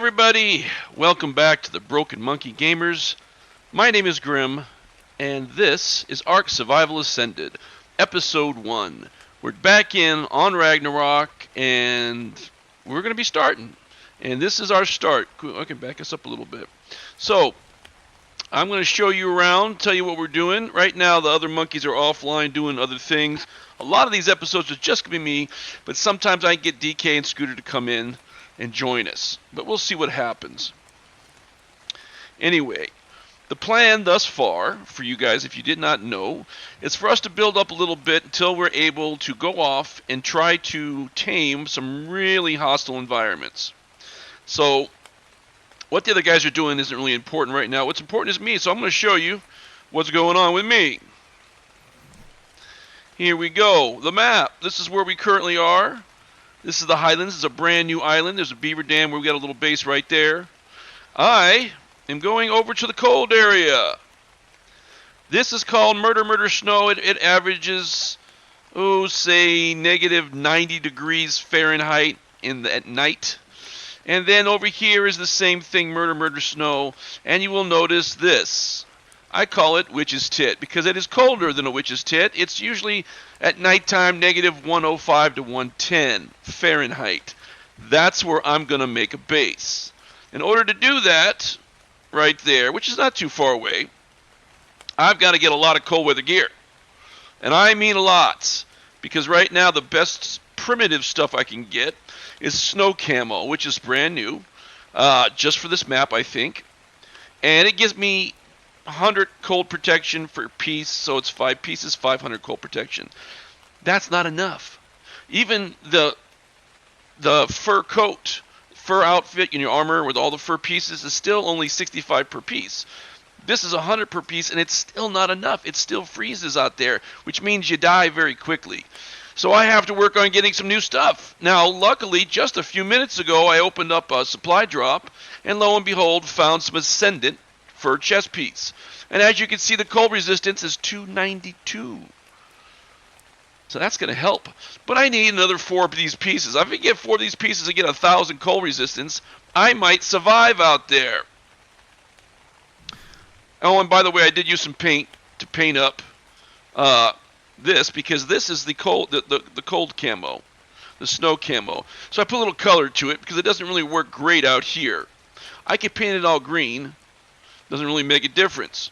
everybody, welcome back to the Broken Monkey Gamers. My name is Grim, and this is ARK Ascended, Episode 1. We're back in on Ragnarok, and we're going to be starting. And this is our start. Cool, I can back us up a little bit. So, I'm going to show you around, tell you what we're doing. Right now, the other monkeys are offline doing other things. A lot of these episodes are just going to be me, but sometimes I get DK and Scooter to come in and join us. But we'll see what happens. Anyway, the plan thus far, for you guys, if you did not know, is for us to build up a little bit until we're able to go off and try to tame some really hostile environments. So, what the other guys are doing isn't really important right now. What's important is me, so I'm going to show you what's going on with me. Here we go. The map. This is where we currently are. This is the Highlands. It's a brand new island. There's a beaver dam where we got a little base right there. I am going over to the cold area. This is called Murder Snow. It averages, say negative 90 degrees Fahrenheit at night. And then over here is the same thing, Murder Snow. And you will notice this. I call it Witch's Tit because it is colder than a Witch's Tit. It's usually at nighttime negative 105 to 110 Fahrenheit. That's where I'm going to make a base. In order to do that, right there, which is not too far away, I've got to get a lot of cold weather gear. And I mean a lot. Because right now the best primitive stuff I can get is snow camo, which is brand new. Just for this map, I think. And it gives me 100 cold protection for a piece, so it's 5 pieces, 500 cold protection. That's not enough. Even the fur coat, fur outfit in your armor with all the fur pieces is still only 65 per piece. This is 100 per piece, and it's still not enough. It still freezes out there, which means you die very quickly. So I have to work on getting some new stuff. Now, luckily, just a few minutes ago, I opened up a supply drop, and lo and behold, found some Ascendant fur chest piece. And as you can see, the cold resistance is 292. So that's going to help. But I need another 4 of these pieces. If I get 4 of these pieces and get 1,000 cold resistance, I might survive out there. Oh, and by the way, I did use some paint to paint up this, because this is the cold camo, the snow camo. So I put a little color to it because it doesn't really work great out here. I could paint it all green. Doesn't really make a difference.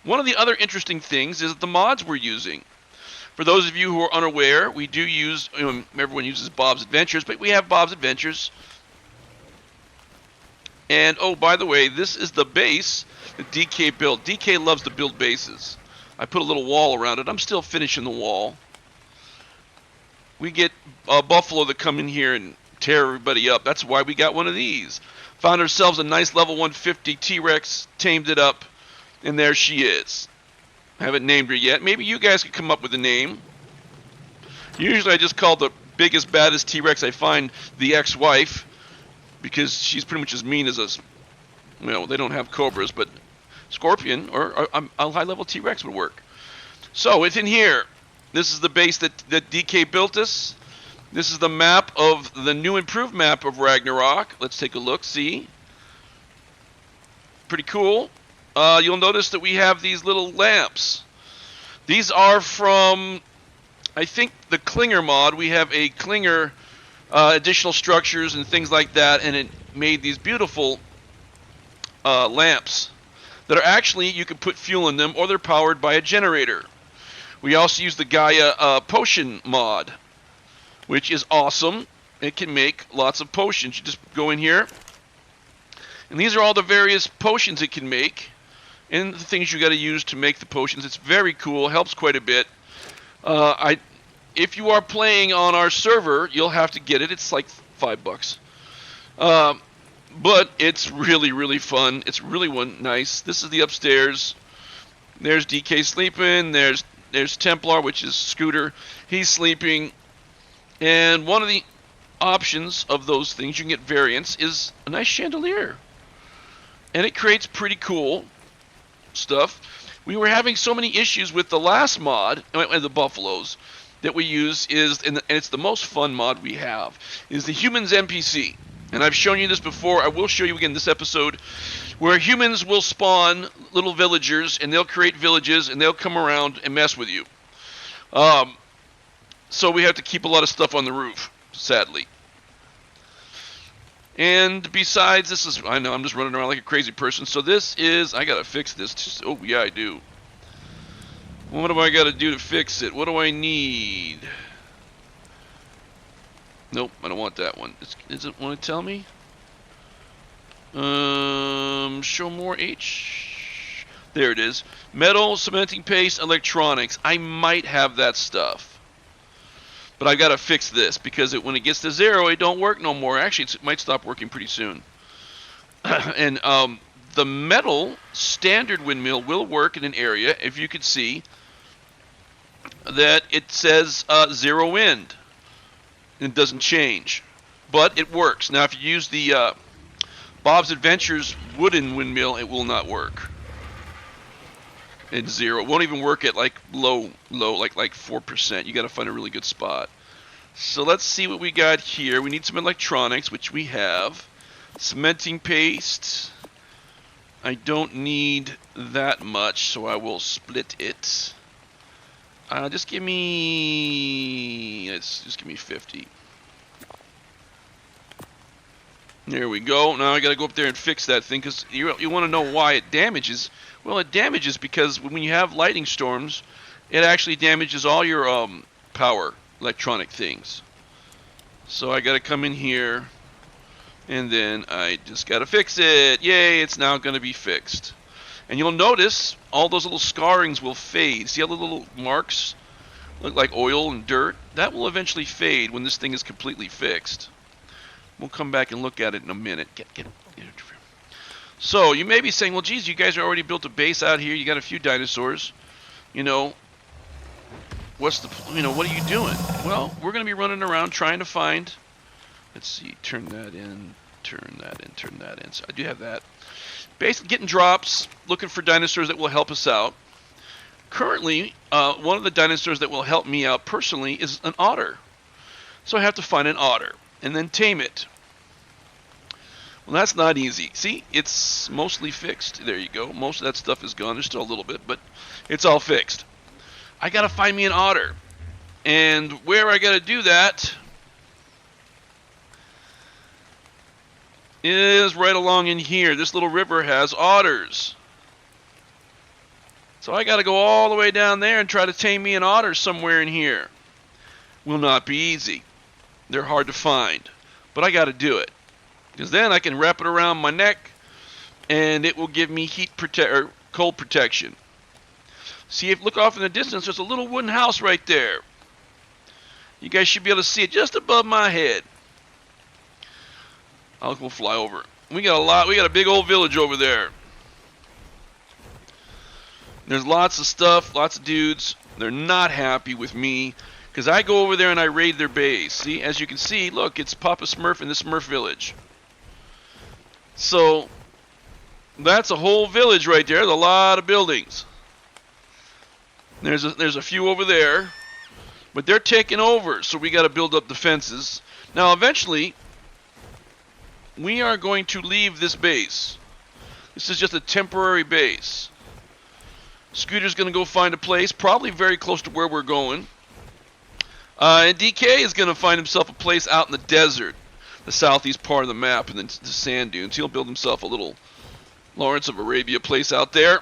One of the other interesting things is the mods we're using. For those of you who are unaware, we do use, everyone uses Bob's Adventures, but we have Bob's Adventures. And, oh, by the way, this is the base that DK built. DK loves to build bases. I put a little wall around it. I'm still finishing the wall. We get a buffalo that come in here and tear everybody up. That's why we got one of these. Found ourselves a nice level 150 T-Rex, tamed it up, and there she is. I haven't named her yet. Maybe you guys could come up with a name. Usually I just call the biggest, baddest T-Rex I find the ex-wife, because she's pretty much as mean as us. They don't have cobras, but Scorpion or a high-level T-Rex would work. So within here, this is the base that DK built us. This is the map of the new improved map of Ragnarok. Let's take a look, see. Pretty cool. You'll notice that we have these little lamps. These are from, I think, the Klinger mod. We have a Klinger additional structures and things like that, and it made these beautiful lamps that are actually, you can put fuel in them, or they're powered by a generator. We also use the Gaia potion mod, which is awesome. It can make lots of potions. You just go in here, and these are all the various potions it can make, and the things you got to use to make the potions. It's very cool. Helps quite a bit. If you are playing on our server, you'll have to get it. It's like $5. But it's really, really fun. It's really nice. This is the upstairs. There's DK sleeping. There's Templar, which is Scooter. He's sleeping. And one of the options of those things, you can get variants, is a nice chandelier. And it creates pretty cool stuff. We were having so many issues with the last mod, the Buffaloes, that we use is, and it's the most fun mod we have, is the Humans NPC. And I've shown you this before. I will show you again this episode, where humans will spawn little villagers, and they'll create villages, and they'll come around and mess with you. So we have to keep a lot of stuff on the roof, sadly. And besides, this is, I know I'm just running around like a crazy person. So this is, I gotta fix this. Oh yeah, I do. What do I gotta do to fix it? What do I need? Nope, I don't want that one. Does it want to tell me? Show more H. There it is. Metal, cementing paste, electronics. I might have that stuff. But I gotta fix this because when it gets to 0, it don't work no more. Actually, it might stop working pretty soon. And the metal standard windmill will work in an area if you could see that it says 0 wind. It doesn't change, but it works. Now, if you use the Bob's Adventures wooden windmill, it will not work. It's 0. It won't even work at like low, like 4%. You got to find a really good spot. So let's see what we got here. We need some electronics, which we have. Cementing paste. I don't need that much, so I will split it. Just give me 50. There we go. Now I got to go up there and fix that thing because you want to know why it damages. Well, it damages because when you have lightning storms, it actually damages all your power electronic things. So I got to come in here, and then I just got to fix it. Yay! It's now going to be fixed. And you'll notice all those little scarrings will fade. See how the little marks look like oil and dirt? That will eventually fade when this thing is completely fixed. We'll come back and look at it in a minute. So you may be saying, well, geez, you guys already built a base out here. You got a few dinosaurs. You know, what are you doing? Well, we're going to be running around trying to find. Let's see. Turn that in. Turn that in. Turn that in. So I do have that. Basically getting drops, looking for dinosaurs that will help us out. Currently, one of the dinosaurs that will help me out personally is an otter. So I have to find an otter and then tame it. Well, that's not easy. See, it's mostly fixed. There you go. Most of that stuff is gone. There's still a little bit, but it's all fixed. I got to find me an otter. And where I got to do that is right along in here. This little river has otters. So I got to go all the way down there and try to tame me an otter somewhere in here. Will not be easy. They're hard to find. But I got to do it. Because then I can wrap it around my neck and it will give me cold protection. See, if look off in the distance, there's a little wooden house right there. You guys should be able to see it just above my head. We'll fly over. We got a big old village over there. There's lots of stuff, lots of dudes. They're not happy with me because I go over there and I raid their base. See, as you can see, look, it's Papa Smurf in the Smurf village. So that's a whole village right there. There's a lot of buildings. There's a few over there, but they're taking over, so we got to build up defenses. Now, eventually, we are going to leave this base. This is just a temporary base. Scooter's going to go find a place, probably very close to where we're going. And DK is going to find himself a place out in the desert, the southeast part of the map, and then the sand dunes. He'll build himself a little Lawrence of Arabia place out there.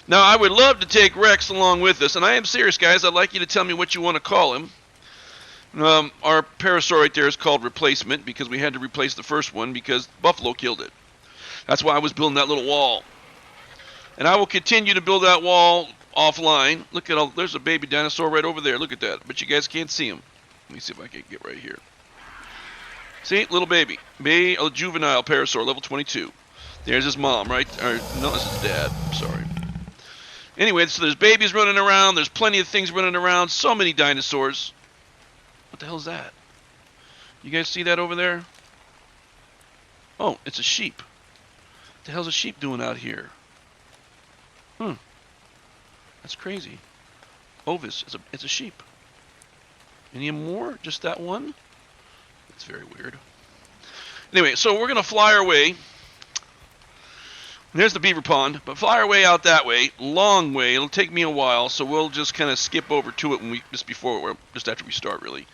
Now, I would love to take Rex along with us, and I am serious, guys. I'd like you to tell me what you want to call him. Our parasaur right there is called Replacement because we had to replace the first one because Buffalo killed it. That's why I was building that little wall. And I will continue to build that wall offline. Look at there's a baby dinosaur right over there. Look at that. But you guys can't see him. Let me see if I can get right here. See, little baby. A juvenile parasaur, level 22. There's his mom, right? No, this is dad. I'm sorry. Anyway, so there's babies running around. There's plenty of things running around. So many dinosaurs. What the hell is that? You guys see that over there? Oh, it's a sheep. What the hell's a sheep doing out here? That's crazy. Ovis, it's a sheep. Any more? Just that one? That's very weird. Anyway, so we're going to fly our way. There's the beaver pond, but fly our way out that way. Long way. It'll take me a while, so we'll just kind of skip over to it when we just after we start, really.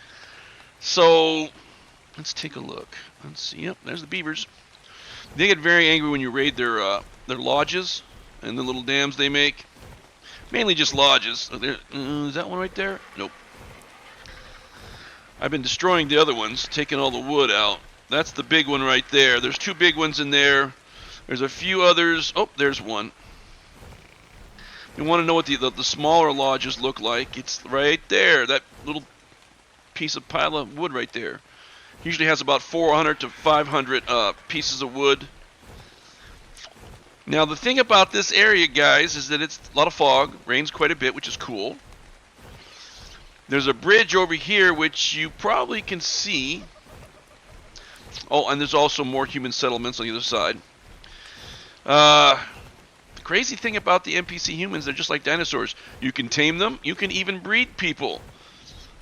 So let's take a look. Let's see. Yep, there's the beavers. They get very angry when you raid their lodges and the little dams they make. Mainly just lodges. Is that one right there? Nope. I've been destroying the other ones, taking all the wood out. That's the big one right there. There's two big ones in there. There's a few others. Oh, there's one. You want to know what the smaller lodges look like? It's right there. That little piece of pile of wood right there. Usually has about 400 to 500 pieces of wood. Now the thing about this area, guys, is that it's a lot of fog. Rains quite a bit, which is cool. There's a bridge over here which you probably can see. Oh, and there's also more human settlements on the other side. The crazy thing about the NPC humans, they're just like dinosaurs. You can tame them. You can even breed people.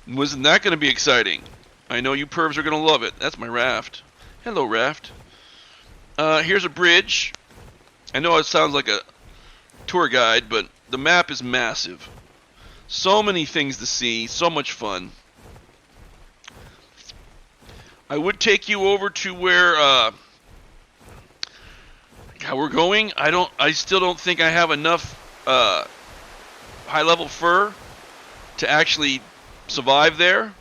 Wasn't that going to be exciting? I know you pervs are going to love it. That's my raft. Hello, raft. Here's a bridge. I know it sounds like a tour guide, but the map is massive. So many things to see. So much fun. I would take you over to where how we're going. I still don't think I have enough high level fur to actually survive there,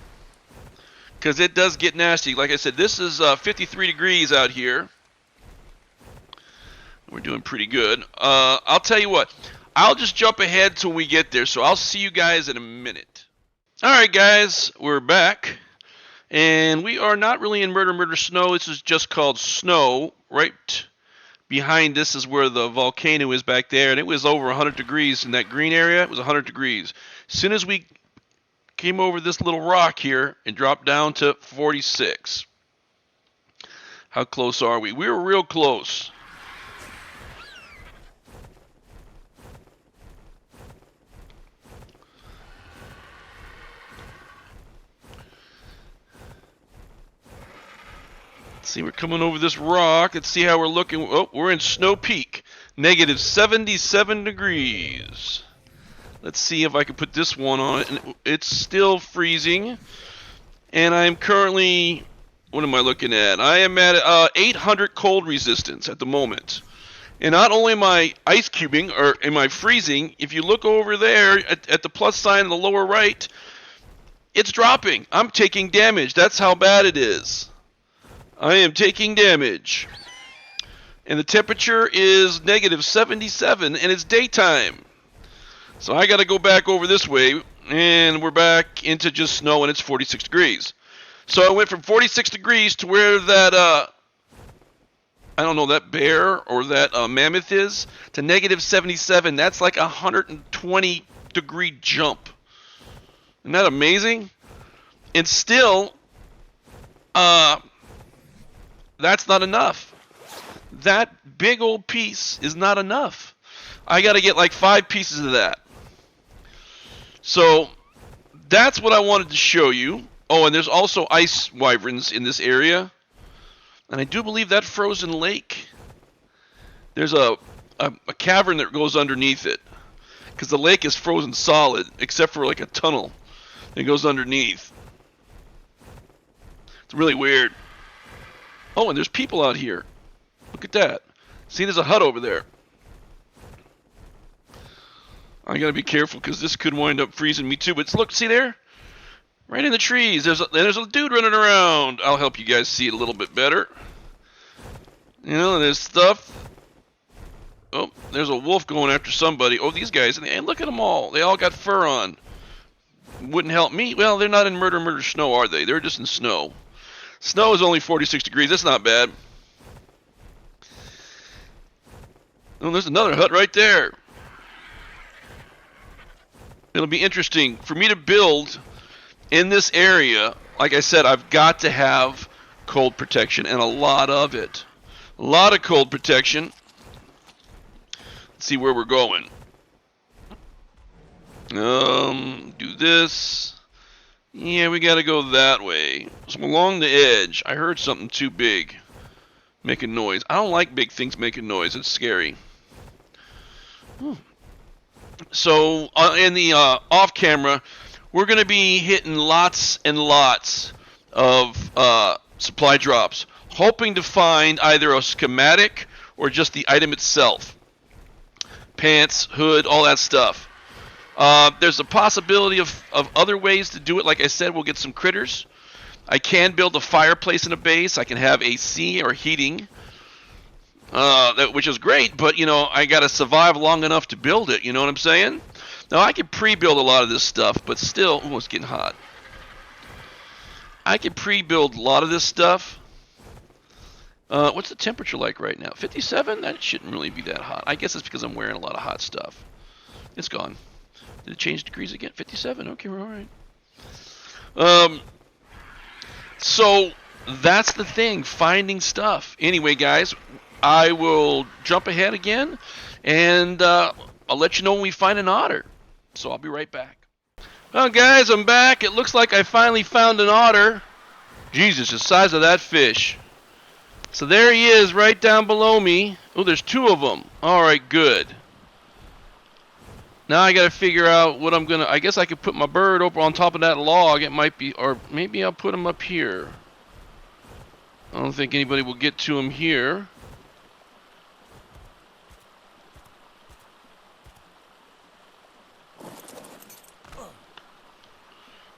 because it does get nasty. Like I said, this is 53 degrees out here. We're doing pretty good. I'll tell you what, I'll just jump ahead till we get there, so I'll see you guys in a minute. Alright guys, we're back, and we are not really in Murder Snow. This is just called Snow. Right behind this is where the volcano is back there, and it was over 100 degrees in that green area. It was 100 degrees. As soon as we came over this little rock here and dropped down to 46. How close are we? We were real close. See, we're coming over this rock. Let's see how we're looking. Oh, we're in Snow Peak. Negative 77 degrees. Let's see if I can put this one on it. And it's still freezing. And I'm currently, what am I looking at? I am at 800 cold resistance at the moment. And not only am I ice cubing, or am I freezing, if you look over there at the plus sign in the lower right, it's dropping. I'm taking damage. That's how bad it is. I am taking damage. And the temperature is negative 77, and it's daytime. So I got to go back over this way, and we're back into just snow, and it's 46 degrees. So I went from 46 degrees to where that, I don't know, that bear or that mammoth is, to negative 77. That's like a 120 degree jump. Isn't that amazing? And still, that's not enough. That big old piece is not enough. I got to get like 5 pieces of that. So that's what I wanted to show you. Oh, and there's also ice wyverns in this area. And I do believe that frozen lake, there's a cavern that goes underneath it. Because the lake is frozen solid, except for like a tunnel that goes underneath. It's really weird. Oh, and there's people out here. Look at that. See, there's a hut over there. I gotta be careful because this could wind up freezing me too. But look, see there? Right in the trees. There's a dude running around. I'll help you guys see it a little bit better. You know, there's stuff. Oh, there's a wolf going after somebody. Oh, these guys. And look at them all. They all got fur on. Wouldn't help me. Well, they're not in murder snow, are they? They're just in snow. Snow is only 46 degrees. That's not bad. Oh, there's another hut right there. It'll be interesting for me to build in this area. Like I said, I've got to have cold protection, and a lot of it. A lot of cold protection. Let's see where we're going. Do this. Yeah, we gotta go that way. So along the edge, I heard something too big. making noise. I don't like big things making noise. It's scary. So in the off camera, we're going to be hitting lots and lots of supply drops, hoping to find either a schematic or just the item itself. Pants, hood, all that stuff. There's a possibility of other ways to do it. Like I said, we'll get some critters. I can build a fireplace in a base. I can have AC or heating, which is great, but, you know, I got to survive long enough to build it. You know what I'm saying? Now, I can pre-build a lot of this stuff, but still, oh, it's getting hot. I can pre-build a lot of this stuff. What's the temperature like right now? 57? That shouldn't really be that hot. I guess it's because I'm wearing a lot of hot stuff. It's gone. Did it change degrees again? 57? Okay, we're all right. So that's the thing, finding stuff. Anyway, guys, I will jump ahead again, and I'll let you know when we find an otter. So I'll be right back. Well, guys, I'm back. It looks like I finally found an otter. Jesus, the size of that fish. So there he is right down below me. Oh, there's two of them. All right, good. Now I got to figure out what I'm going to... I guess I could put my bird over on top of that log. It might be... Or maybe I'll put him up here. I don't think anybody will get to him here.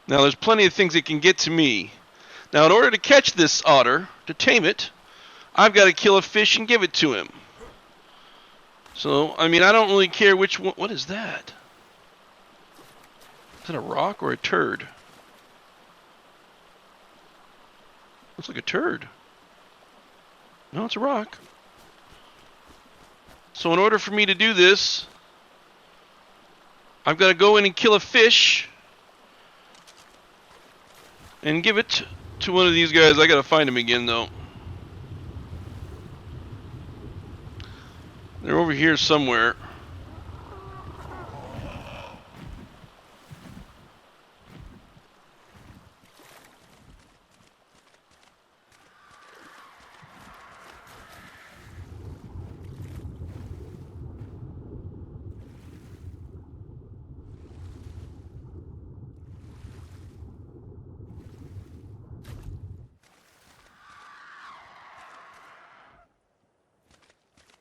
Now, there's plenty of things that can get to me. Now, in order to catch this otter, to tame it, I've got to kill a fish and give it to him. So, I mean, I don't really care which one. What is that? Is that a rock or a turd? Looks like a turd. No, it's a rock. So, in order for me to do this, I've got to go in and kill a fish and give it to one of these guys. I got to find him again, though. They're over here somewhere.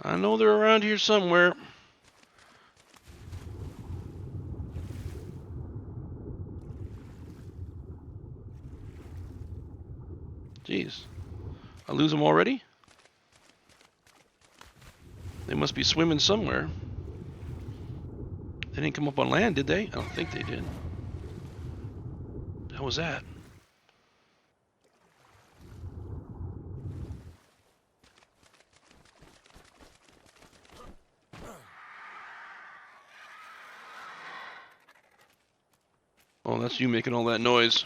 I know they're around here somewhere. Jeez. I lose them already? They must be swimming somewhere. They didn't come up on land, did they? I don't think they did. How was that? Oh, that's you making all that noise.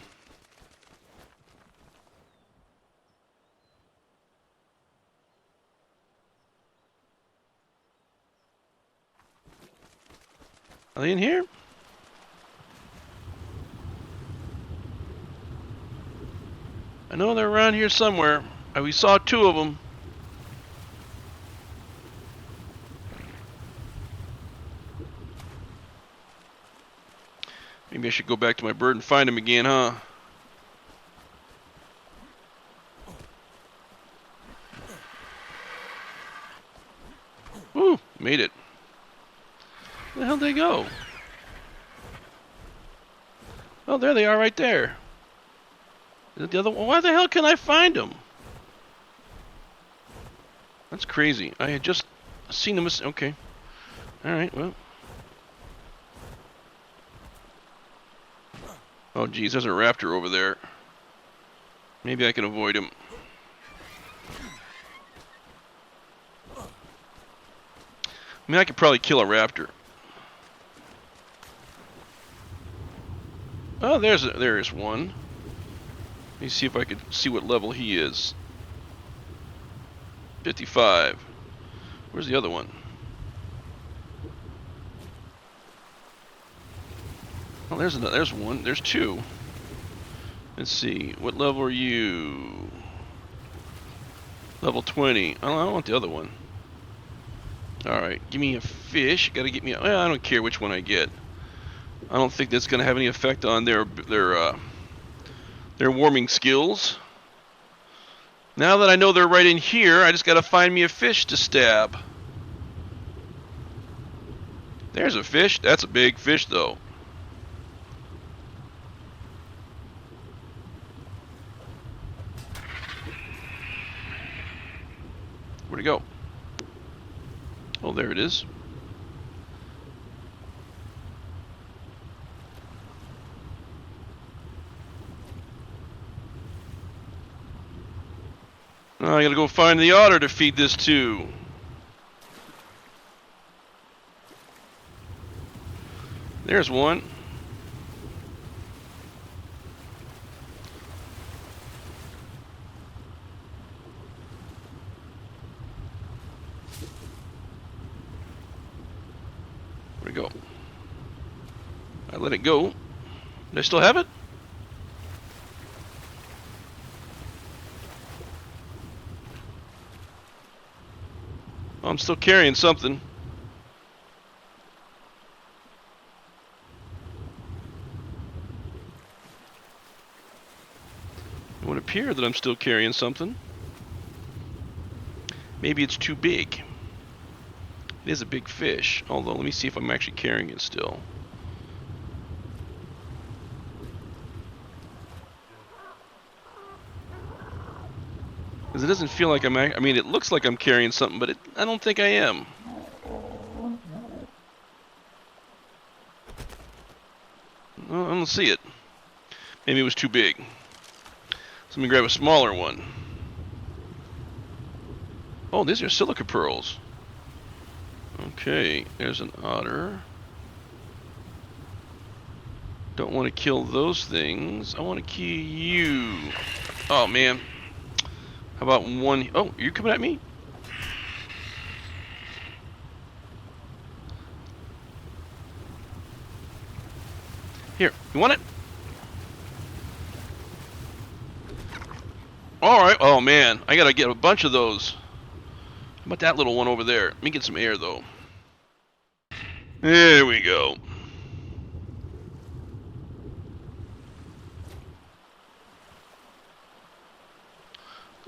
Are they in here? I know they're around here somewhere. We saw two of them. Maybe I should go back to my bird and find him again, huh? Woo! Made it. Where the hell did they go? Oh, there they are right there. Is it the other one? Why the hell can I find them? That's crazy. I had just seen them. Okay. Alright, well. Oh, geez, there's a raptor over there. Maybe I can avoid him. I mean, I could probably kill a raptor. Oh, there is one. Let me see if I could see what level he is. 55. Where's the other one? Oh, there's one. There's two. Let's see. What level are you? Level 20. I don't want the other one. Alright, give me a fish. Gotta get me a... Well, I don't care which one I get. I don't think that's gonna have any effect on their warming skills. Now that I know they're right in here, I just gotta find me a fish to stab. There's a fish. That's a big fish, though. Where'd it go? Oh, there it is. Now I gotta go find the otter to feed this to. There's one. Where'd it go? I let it go. Do I still have it? Oh, I'm still carrying something. It would appear that I'm still carrying something. Maybe it's too big. It is a big fish, although let me see if I'm actually carrying it still. Because it doesn't feel like I mean, it looks like I'm carrying something, but I don't think I am. I don't see it. Maybe it was too big. So let me grab a smaller one. Oh, these are silica pearls. Okay, there's an otter. Don't want to kill those things. I want to kill you. Oh, man. How about one? Oh, you're coming at me? Here, you want it? Alright, oh man, I gotta get a bunch of those. How about that little one over there? Let me get some air though. There we go.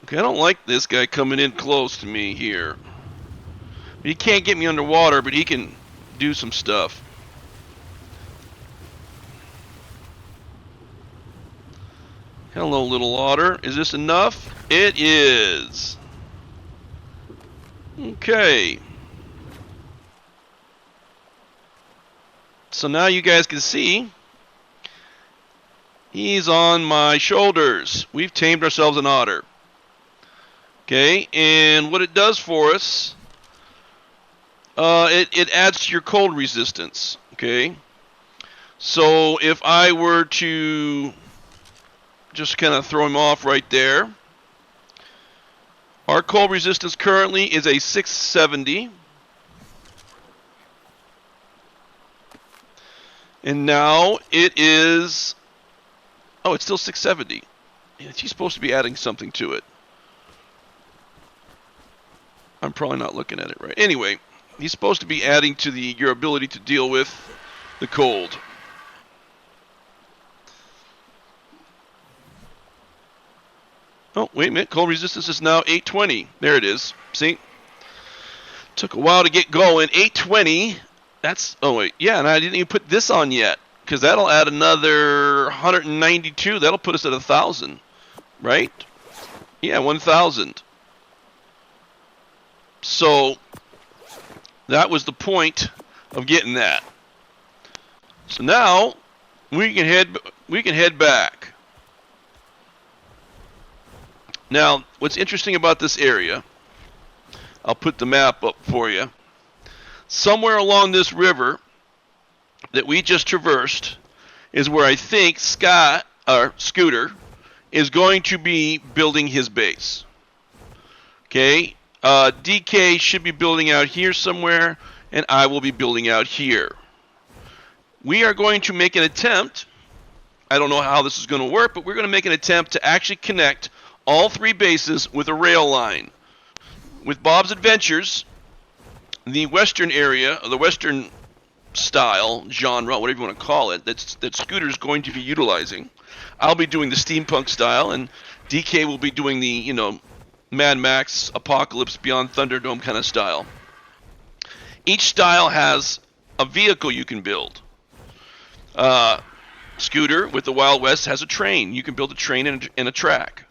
Okay, I don't like this guy coming in close to me here. He can't get me underwater, but he can do some stuff. Hello, little otter. Is this enough? It is. Okay. So now you guys can see he's on my shoulders. We've tamed ourselves an otter. Okay, and what it does for us, it adds to your cold resistance. Okay, so if I were to just kind of throw him off right there, our cold resistance currently is a 670. And now it is, oh, it's still 670. He's supposed to be adding something to it. I'm probably not looking at it right. Anyway, he's supposed to be adding to your ability to deal with the cold. Oh, wait a minute. Cold resistance is now 820. There it is. See? Took a while to get going. 820. That's, oh wait, yeah, and I didn't even put this on yet, because that'll add another 192. That'll put us at 1,000, right? Yeah, 1,000. So that was the point of getting that. So now we can head back. Now, what's interesting about this area, I'll put the map up for you. Somewhere along this river that we just traversed is where I think Scooter is going to be building his base. Okay, DK should be building out here somewhere, and I will be building out here. We are going to make an attempt. I don't know how this is going to work, but we're going to make an attempt to actually connect all three bases with a rail line. with Bob's Adventures, the Western area, or the Western style, genre, whatever you want to call it, that Scooter's going to be utilizing. I'll be doing the steampunk style, and DK will be doing the, you know, Mad Max, Apocalypse, Beyond Thunderdome kind of style. Each style has a vehicle you can build. Scooter with the Wild West has a train. You can build a train and a track.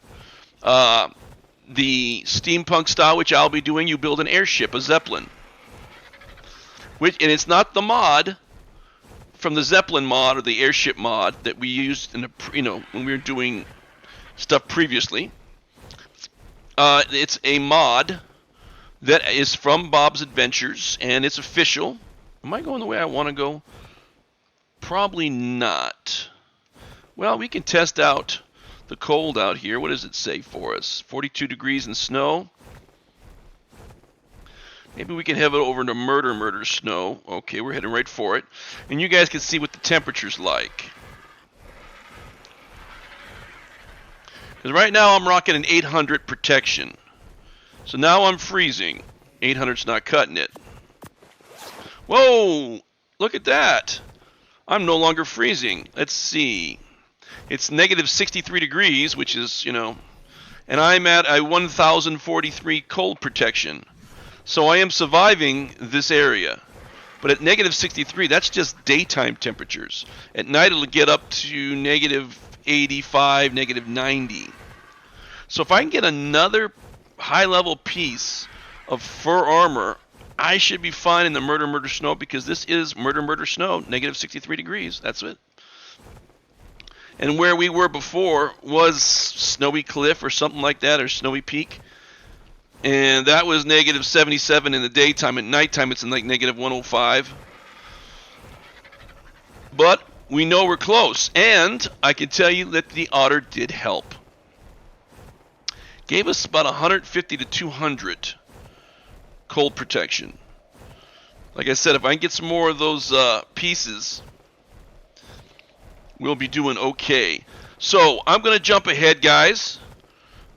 The steampunk style, which I'll be doing, you build an airship, a Zeppelin. And it's not the mod from the Zeppelin mod or the airship mod that we used in the, when we were doing stuff previously. It's a mod that is from Bob's Adventures, and it's official. Am I going the way I want to go? Probably not. Well, we can test out the cold out here. What does it say for us? 42 degrees and snow. Maybe we can have it over to murder snow. Okay, we're heading right for it. And you guys can see what the temperature's like. Because right now I'm rocking an 800 protection. So now I'm freezing. 800's not cutting it. Whoa! Look at that. I'm no longer freezing. Let's see. It's negative 63 degrees, which is, and I'm at a 1043 cold protection. So I am surviving this area. But at negative 63, that's just daytime temperatures. At night it'll get up to negative 85, negative 90. So if I can get another high-level piece of fur armor, I should be fine in the murder snow, because this is murder snow, negative 63 degrees. That's it. And where we were before was Snowy Cliff or something like that, or Snowy Peak. And that was negative 77 in the daytime. At nighttime, it's in like negative 105. But we know we're close. And I can tell you that the otter did help. Gave us about 150 to 200 cold protection. Like I said, if I can get some more of those pieces, we'll be doing okay. So I'm going to jump ahead, guys.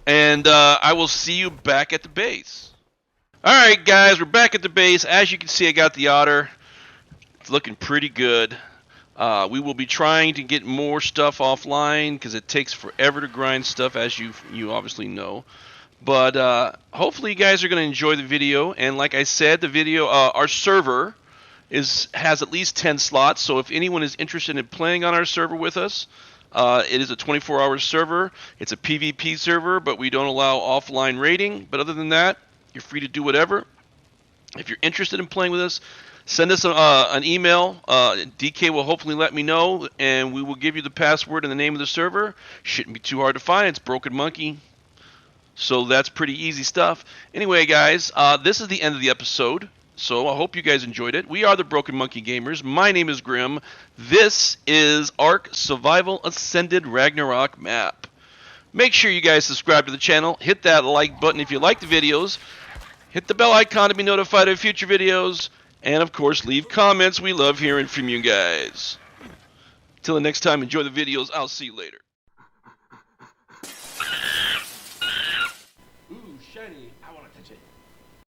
And I will see you back at the base. Alright guys, we're back at the base. As you can see, I got the otter. It's looking pretty good. We will be trying to get more stuff offline, because it takes forever to grind stuff, as you obviously know. But hopefully you guys are going to enjoy the video. And like I said, the video, our server has at least 10 slots. So if anyone is interested in playing on our server with us, it is a 24-hour server. It's a PvP server, but we don't allow offline raiding. But other than that, you're free to do whatever. If you're interested in playing with us, send us an email. DK will hopefully let me know, and we will give you the password and the name of the server. Shouldn't be too hard to find. It's Broken Monkey. So that's pretty easy stuff. Anyway, guys, this is the end of the episode. So I hope you guys enjoyed it. We are the Broken Monkey Gamers. My name is Grim. This is ARK Survival Ascended Ragnarok map. Make sure you guys subscribe to the channel. Hit that like button if you like the videos. Hit the bell icon to be notified of future videos. And, of course, leave comments. We love hearing from you guys. Till the next time, enjoy the videos. I'll see you later.